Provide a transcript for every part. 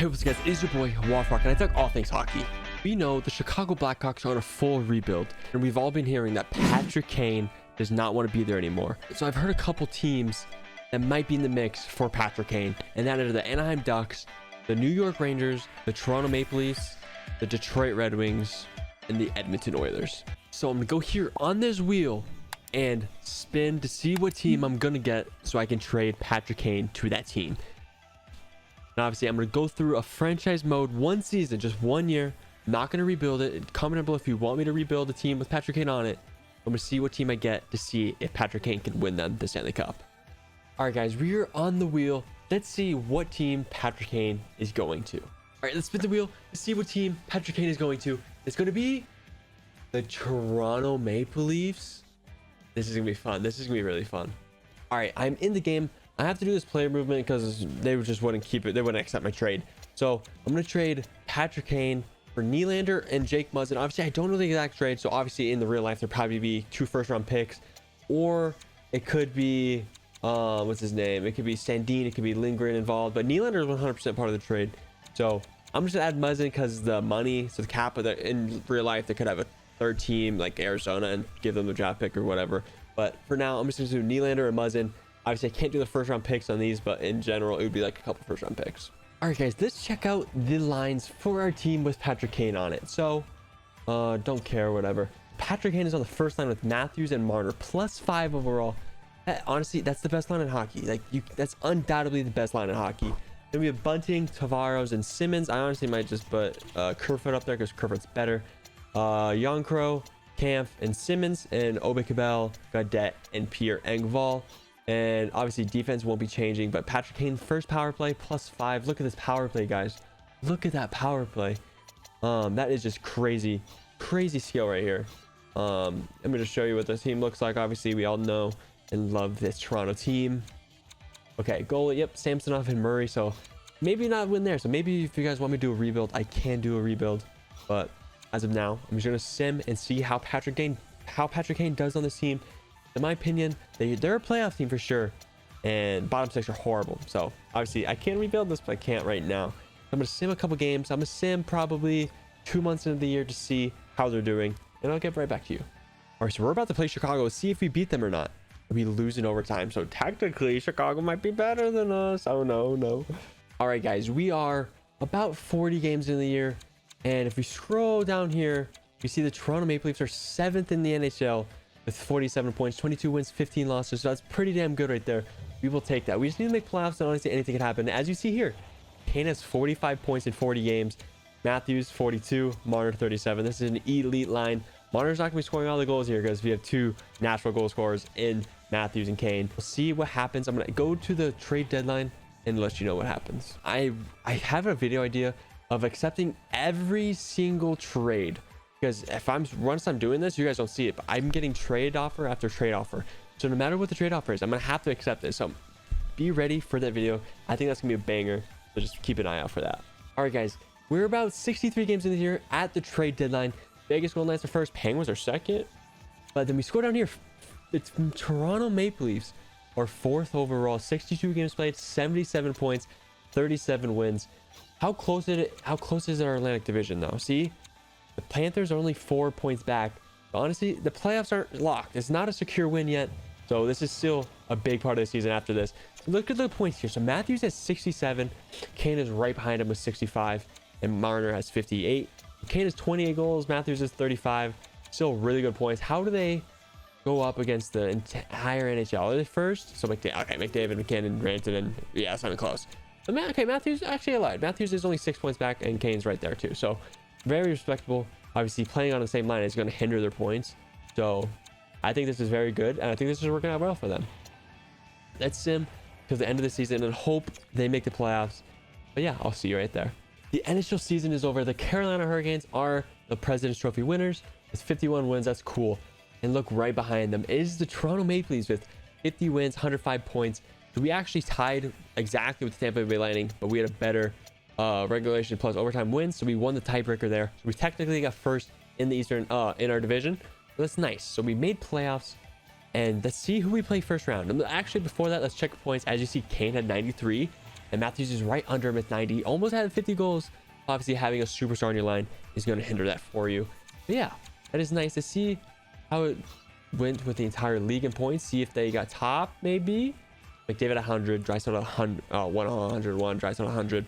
Hey, what's up guys, it's your boy Warfrock, and I talk all things hockey. We know the Chicago Blackhawks are on a full rebuild, and we've all been hearing that Patrick Kane does not want to be there anymore. So I've heard a couple teams that might be in the mix for Patrick Kane, and that are the Anaheim Ducks, the New York Rangers, the Toronto Maple Leafs, the Detroit Red Wings, and the Edmonton Oilers. So I'm gonna go here on this wheel and spin to see what team I'm gonna get so I can trade Patrick Kane to that team. And obviously I'm going to go through a franchise mode, one season, just 1 year. I'm not going to rebuild it. Comment down below if you want me to rebuild a team with Patrick Kane on it. I'm going to see what team I get to see if Patrick Kane can win them the Stanley Cup. All right, guys, we are on the wheel. Let's see what team Patrick Kane is going to. All right, let's spin the wheel to see what team Patrick Kane is going to. It's going to be the Toronto Maple Leafs. This is going to be fun. This is going to be really fun. All right, I'm in the game. I have to do this player movement because they just wouldn't keep it. They wouldn't accept my trade. So I'm going to trade Patrick Kane for Nylander and Jake Muzzin. Obviously, I don't know the exact trade. So obviously in the real life, there'd probably be 2 first-round picks. Or it could be, what's his name? It could be Sandin. It could be Lindgren involved. But Nylander is 100% part of the trade. So I'm just going to add Muzzin because the money. So the cap of in real life, they could have a third team like Arizona and give them a draft pick or whatever. But for now, I'm just going to do Nylander and Muzzin. Obviously, I can't do the first round picks on these, but in general, it would be like a couple first round picks. All right, guys, let's check out the lines for our team with Patrick Kane on it. So, don't care, whatever. Patrick Kane is on the first line with Matthews and Marner, +5 overall. Honestly, that's the best line in hockey. That's undoubtedly the best line in hockey. Then we have Bunting, Tavares, and Simmons. I honestly might just put Kerfoot up there because Kerfoot's better. Yonkro, Kampf, and Simmons, and Aubé-Kubel, Gaudette, and Pierre Engvall. And obviously defense won't be changing, but Patrick Kane first power play +5. Look at this power play, guys. Look at that power play. That is just crazy skill right here. I'm gonna show you what the team looks like. Obviously we all know and love this Toronto team. Okay, goalie, yep, Samsonov and Murray. So maybe not win there. So maybe if you guys want me to do a rebuild, I can do a rebuild. But as of now, I'm just gonna sim and see how Patrick Kane does on this team. In my opinion, they're a playoff team for sure, and bottom 6 are horrible. So obviously I can't rebuild this, but I can't right now. I'm gonna sim a couple games. I'm gonna sim probably 2 months into the year to see how they're doing, and I'll get right back to you. All right, so we're about to play Chicago. See if we beat them or not. We lose in overtime, so technically Chicago might be better than us. Oh no. All right, guys, we are about 40 games in the year, and if we scroll down here, you see the Toronto Maple Leafs are 7th in the NHL. With 47 points, 22 wins, 15 losses. So that's pretty damn good right there. We will take that. We just need to make playoffs, and honestly, anything can happen. As you see here, Kane has 45 points in 40 games. Matthews, 42. Marner, 37. This is an elite line. Marner's not going to be scoring all the goals here because we have 2 natural goal scorers in Matthews and Kane. We'll see what happens. I'm going to go to the trade deadline and let you know what happens. I have a video idea of accepting every single trade. Because once I'm doing this, you guys don't see it, but I'm getting trade offer after trade offer. So no matter what the trade offer is, I'm gonna have to accept it. So be ready for that video. I think that's gonna be a banger. So just keep an eye out for that. All right, guys, we're about 63 games in the year at the trade deadline. Vegas Golden Knights are first, Penguins are second. But then we score down here. It's Toronto Maple Leafs are 4th overall, 62 games played, 77 points, 37 wins. How close is our Atlantic Division though? See? The Panthers are only 4 points back. But honestly, the playoffs aren't locked. It's not a secure win yet. So this is still a big part of the season after this. Look at the points here. So Matthews has 67. Kane is right behind him with 65. And Marner has 58. Kane has 28 goals. Matthews has 35. Still really good points. How do they go up against the entire NHL? Are they first? So McDavid, McKinnon, Rantanen, and yeah, it's not even close. But Matthews, actually I lied. Matthews is only 6 points back, and Kane's right there too. So very respectable. Obviously playing on the same line is going to hinder their points, so I think this is very good, and I think this is working out well for them. Let's sim to the end of the season and hope they make the playoffs. But yeah, I'll see you right there. The NHL season is over. The Carolina Hurricanes are the President's Trophy winners with 51 wins. That's cool. And look right behind them is the Toronto Maple Leafs with 50 wins, 105 points. So we actually tied exactly with the Tampa Bay Lightning, but we had a better regulation plus overtime wins, so we won the tiebreaker there. So we technically got first in the Eastern in our division. So that's nice. So we made playoffs, and let's see who we play first round. And actually before that, let's check the points. As you see, Kane had 93 and Matthews is right under him with 90. Almost had 50 goals. Obviously, having a superstar on your line is going to hinder that for you. But yeah, that is nice to see how it went with the entire league in points. See if they got top, maybe. McDavid 100, Draisaitl 100, 101, Draisaitl 100.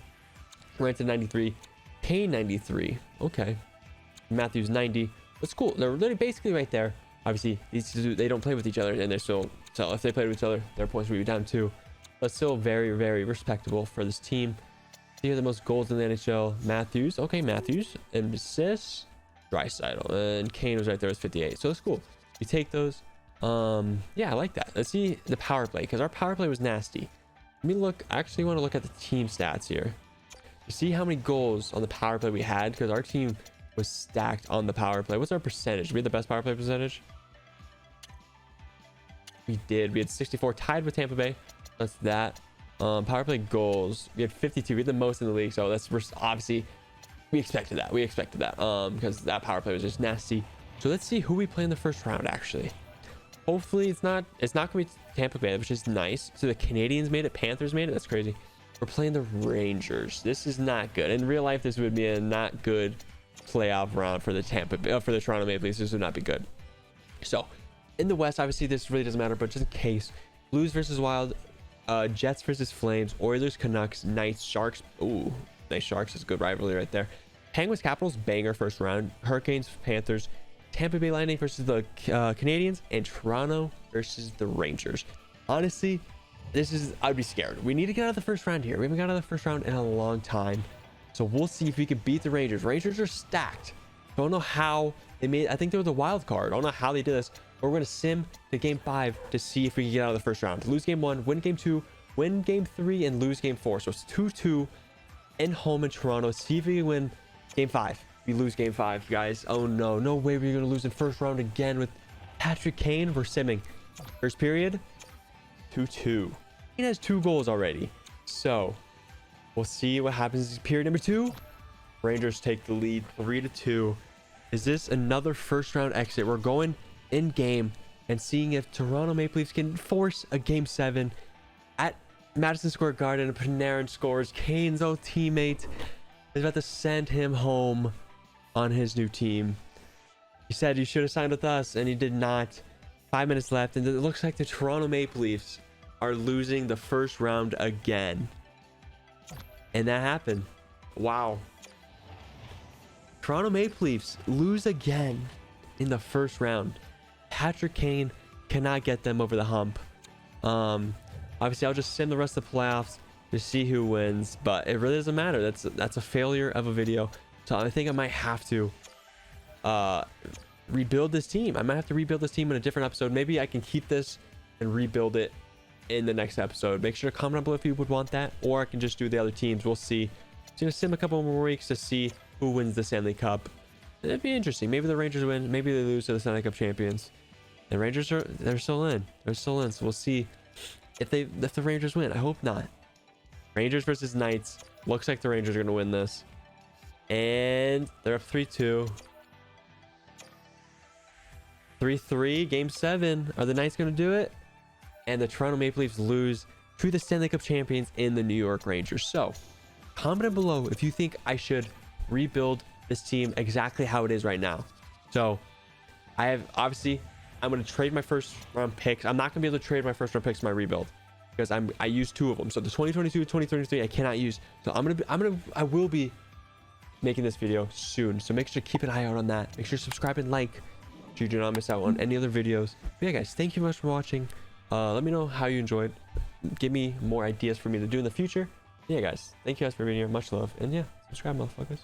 Rantanen 93, Kane 93. Okay. Matthews 90. That's cool. They're literally basically right there. Obviously, these two, they don't play with each other, and they're still, so if they played with each other, their points would be down too. But still very, very respectable for this team. Here are the most goals in the NHL. Matthews. Okay, Matthews. And assists, Draisaitl. And Kane was right there with 58. So it's cool. You take those. Yeah, I like that. Let's see the power play, because our power play was nasty. Let me look. I actually want to look at the team stats here. You see how many goals on the power play we had, because our team was stacked on the power play. What's our percentage? We had the best power play percentage. We did. We had 64, tied with Tampa Bay. That's that. Power play goals. We had 52. We had the most in the league. So that's obviously we expected that. Because that power play was just nasty. So let's see who we play in the first round. Actually, hopefully it's not gonna be Tampa Bay, which is nice. So the Canadiens made it. Panthers made it. That's crazy. We're playing the Rangers. This is not good. In real life, this would be a not good playoff round for the Toronto Maple Leafs. This would not be good. So in the West, obviously this really doesn't matter, but just in case, Blues versus Wild, Jets versus Flames, Oilers, Canucks, Knights, Sharks. Ooh, nice. Sharks is a good rivalry right there. Penguins, Capitals, banger first round. Hurricanes, Panthers, Tampa Bay Lightning versus the Canadiens, and Toronto versus the Rangers. Honestly, I'd be scared. We need to get out of the first round here. We haven't got out of the first round in a long time. So we'll see if we can beat the Rangers. Rangers are stacked. Don't know how they made. I think they were the wild card. I don't know how they did this. But we're going to sim to game 5 to see if we can get out of the first round. Lose game 1, win game 2, win game 3, and lose game 4. So it's 2-2 in home in Toronto. See if we can win game 5. We lose game 5, guys. Oh no, no way we're going to lose in first round again with Patrick Kane. We're simming. First period, 2-2. He has 2 goals already. So we'll see what happens in period number 2. Rangers take the lead 3-2. Is this another first round exit? We're going in game and seeing if Toronto Maple Leafs can force a game 7 at Madison Square Garden. Panarin scores. Kane's old teammate is about to send him home on his new team. He said, "You should have signed with us," and he did not. 5 minutes left, and it looks like the Toronto Maple Leafs are losing the first round again. And that happened. Wow. Toronto Maple Leafs lose again in the first round. Patrick Kane cannot get them over the hump. Obviously, I'll just sim the rest of the playoffs to see who wins, but it really doesn't matter. That's a failure of a video. So I think I might have to rebuild this team. I might have to rebuild this team in a different episode. Maybe I can keep this and rebuild it in the next episode. Make sure to comment down below if you would want that, or I can just do the other teams. We'll see. It's gonna sim a couple more weeks to see who wins the Stanley Cup. It'd be interesting. Maybe the Rangers win. Maybe they lose to the Stanley Cup champions. The Rangers they're still in. So we'll see if the Rangers win. I hope not. Rangers versus Knights. Looks like the Rangers are gonna win this, and they're up 3-2. 3-3. Game 7. Are the Knights gonna do it? And the Toronto Maple Leafs lose to the Stanley Cup champions in the New York Rangers. So comment down below if you think I should rebuild this team exactly how it is right now. So I'm going to trade my first round picks. I'm not going to be able to trade my first round picks to my rebuild because I used 2 of them. So the 2022, 2023 I cannot use. So I will be making this video soon. So make sure to keep an eye out on that. Make sure to subscribe and like so you do not miss out on any other videos. But yeah, guys, thank you much for watching. Let me know how you enjoyed. Give me more ideas for me to do in the future. Yeah, guys, thank you guys for being here. Much love, and yeah, subscribe, motherfuckers.